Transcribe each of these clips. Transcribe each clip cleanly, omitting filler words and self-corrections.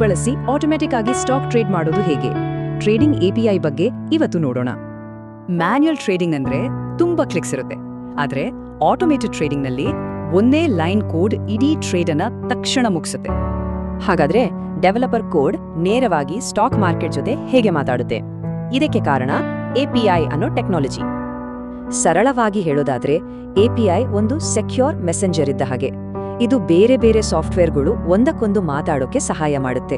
ಬಳಸಿ ಆಟೋಮ್ಯಾಟಿಕ್ ಆಗಿ stock trade ಮಾಡೋದು ಹೇಗೆ? ಟ್ರೇಡಿಂಗ್ API ಬಗ್ಗೆ ಇವತ್ತು ನೋಡೋಣ. ಮ್ಯಾನ್ಯುಯಲ್ ಟ್ರೇಡಿಂಗ್ ಅಂದ್ರೆ ತುಂಬಾ ಕ್ಲಿಕ್ಸ್ ಇರುತ್ತೆ. ಆದ್ರೆ ಆಟೋಮೇಟೆಡ್ ಟ್ರೇಡಿಂಗ್ನಲ್ಲಿ ಒಂದೇ ಲೈನ್ ಕೋಡ್ ಇಡೀ ಟ್ರೇಡ್ ಅನ್ನ ತಕ್ಷಣ ಮುಗಿಸುತ್ತೆ. ಹಾಗಾದ್ರೆ ಡೆವಲಪರ್ ಕೋಡ್ ನೇರವಾಗಿ ಸ್ಟಾಕ್ ಮಾರ್ಕೆಟ್ ಜೊತೆ ಹೇಗೆ ಮಾತಾಡುತ್ತೆ? ಇದಕ್ಕೆ ಕಾರಣ API ಅನ್ನೋ ಟೆಕ್ನಾಲಜಿ. ಸರಳವಾಗಿ ಹೇಳೋದಾದ್ರೆ API ಒಂದು ಸೆಕ್ಯೂರ್ ಮೆಸೆಂಜರ್ ಇದ್ದ ಹಾಗೆ. ಇದು ಬೇರೆ ಬೇರೆ ಸಾಫ್ಟ್ವೇರ್ಗಳು ಒಂದಕ್ಕೊಂದು ಮಾತಾಡೋಕೆ ಸಹಾಯ ಮಾಡುತ್ತೆ.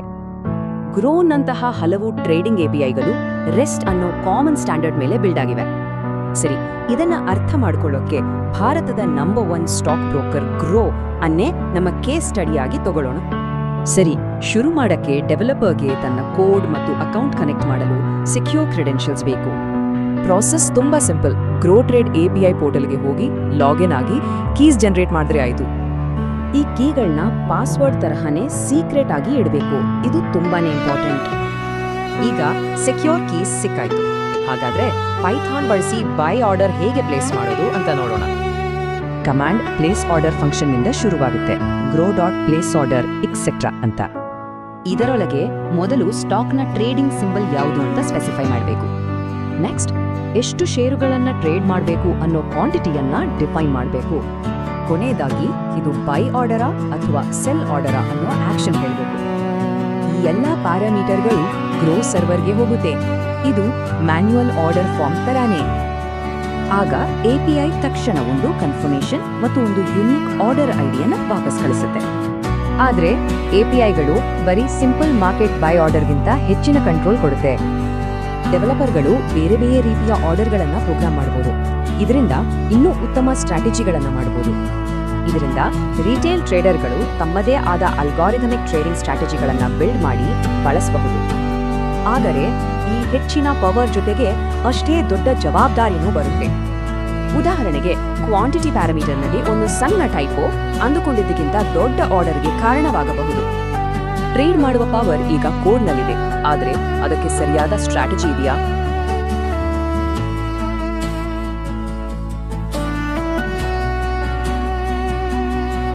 ಗ್ರೋನಂತಹ ಹಲವು ಟ್ರೇಡಿಂಗ್ APIಗಳು ರೆಸ್ಟ್ ಅನ್ನೋ ಕಾಮನ್ ಸ್ಟ್ಯಾಂಡರ್ಡ್ ಮೇಲೆ ಬಿಲ್ಡ್ ಆಗಿವೆ. ಸರಿ, ಇದನ್ನ ಅರ್ಥ ಮಾಡ್ಕೊಳ್ಳೋಕೆ ಭಾರತದ ನಂಬರ್ 1 ಸ್ಟಾಕ್ ಬ್ರೋಕರ್ ಗ್ರೋ ಅನ್ನೇ ನಮ್ಮ ಕೇಸ್ ಸ್ಟಡಿಯಾಗಿ ತಗೊಳ್ಳೋಣ. ಸರಿ, ಶುರು ಮಾಡಕ್ಕೆ ಡೆವಲಪರ್ಗೆ ತನ್ನ ಕೋಡ್ ಮತ್ತು ಅಕೌಂಟ್ ಕನೆಕ್ಟ್ ಮಾಡಲು ಸೆಕ್ಯೂರ್ ಕ್ರೆಡೆನ್ಷಿಯಲ್ಸ್ ಬೇಕು. ಪ್ರಾಸೆಸ್ ತುಂಬಾ ಸಿಂಪಲ್. ಗ್ರೋ ಟ್ರೇಡ್ API ಪೋರ್ಟಲ್ಗೆ ಹೋಗಿ ಲಾಗಿನ್ ಆಗಿ ಕೀಸ್ ಜನರೇಟ್ ಮಾಡಿದ್ರೆ ಆಯ್ತು. ಈ ಕೀಗಳನ್ನ ಪಾಸ್ವರ್ಡ್ ತರಹನೇ ಸೀಕ್ರೆಟ್ ಆಗಿ ಇಡಬೇಕು. ಇದು ತುಂಬಾನೇ ಇಂಪಾರ್ಟೆಂಟ್. ಈಗ ಸೆಕ್ಯೂರ್ ಕೀಸ್ ಸಿಕ್ಕಾಯ್ತು. ಹಾಗಾದ್ರೆ ಪೈಥಾನ್ ಬಳಸಿ ಬೈ ಆರ್ಡರ್ ಹೇಗೆ ಪ್ಲೇಸ್ ಮಾಡೋದು ಅಂತ ನೋಡೋಣ. ಕಮಾಂಡ್ ಪ್ಲೇಸ್ ಆರ್ಡರ್ ಫಂಕ್ಷನ್ ನಿಂದ ಶುರುವಾಗುತ್ತೆ. grow.placeorder etc ಅಂತ. ಇದರೊಳಗೆ ಮೊದಲು ಸ್ಟಾಕ್ನ ಟ್ರೇಡಿಂಗ್ ಸಿಂಬಲ್ ಯಾವುದು ಅಂತ ಸ್ಪೆಸಿಫೈ ಮಾಡಬೇಕು. ನೆಕ್ಸ್ಟ್, ಎಷ್ಟು ಷೇರುಗಳನ್ನ ಟ್ರೇಡ್ ಮಾಡಬೇಕು ಅನ್ನೋ ಕ್ವಾಂಟಿಟಿಯನ್ನ ಡಿಫೈನ್ ಮಾಡಬೇಕು. ಕೊನೆಯದಾಗಿ ಇದು ಬೈ ಆರ್ಡರಾ ಅಥವಾ ಸೆಲ್ ಆರ್ಡರಾ ಅನ್ನೋ ಆಕ್ಷನ್ ಹೇಳಬೇಕು. ಈ ಎಲ್ಲ ಪ್ಯಾರಾಮೀಟರ್ಗಳು ಗ್ರೋ ಸರ್ವರ್ಗೆ ಹೋಗುತ್ತೆ. ಇದು ಮ್ಯಾನ್ಯುಯಲ್ ಆರ್ಡರ್ ಫಾರ್ಮ್ ತರಾನೇ. ಆಗ API ತಕ್ಷಣ ಒಂದು ಕನ್ಫರ್ಮೇಷನ್ ಮತ್ತು ಒಂದು ಯುನೀಕ್ ಆರ್ಡರ್ ಐಡಿಯನ್ನು ವಾಪಸ್ ಕಳಿಸುತ್ತೆ. ಆದ್ರೆ APIಗಳು ಬರೀ ಸಿಂಪಲ್ ಮಾರ್ಕೆಟ್ ಬೈ ಆರ್ಡರ್ಗಿಂತ ಹೆಚ್ಚಿನ ಕಂಟ್ರೋಲ್ ಕೊಡುತ್ತೆ. ಡೆವಲಪರ್ಗಳು ಬೇರೆ ಬೇರೆ ರೀತಿಯ ಆರ್ಡರ್ಗಳನ್ನು ಪ್ರೋಗ್ರಾಮ್ ಮಾಡಬಹುದು. ಇದರಿಂದ ಇನ್ನೂ ಉತ್ತಮ ಸ್ಟ್ರಾಟಜಿಗಳನ್ನು ಮಾಡಬಹುದು. ಇದರಿಂದ ರಿಟೇಲ್ ಟ್ರೇಡರ್ಗಳು ತಮ್ಮದೇ ಆದ ಅಲ್ಗಾರಿಥಮಿಕ್ ಟ್ರೇಡಿಂಗ್ ಸ್ಟ್ರಾಟಜಿಗಳನ್ನು ಬಿಲ್ಡ್ ಮಾಡಿ ಬಳಸಬಹುದು. ಆದರೆ ಈ ಹೆಚ್ಚಿನ ಪವರ್ ಜೊತೆಗೆ ಅಷ್ಟೇ ದೊಡ್ಡ ಜವಾಬ್ದಾರಿನೂ ಬರುತ್ತೆ. ಉದಾಹರಣೆಗೆ, ಕ್ವಾಂಟಿಟಿ ಪ್ಯಾರಾಮೀಟರ್ನಲ್ಲಿ ಒಂದು ಸಣ್ಣ ಟೈಪೋ ಅಂದುಕೊಂಡಿದ್ದಕ್ಕಿಂತ ದೊಡ್ಡ ಆರ್ಡರ್ಗೆ ಕಾರಣವಾಗಬಹುದು. ಟ್ರೇಡ್ ಮಾಡುವ ಪವರ್ ಈಗ ಕೋಡ್ನಲ್ಲಿದೆ, ಆದರೆ ಅದಕ್ಕೆ ಸರಿಯಾದ ಸ್ಟ್ರಾಟಜಿ ಇದೆಯಾ?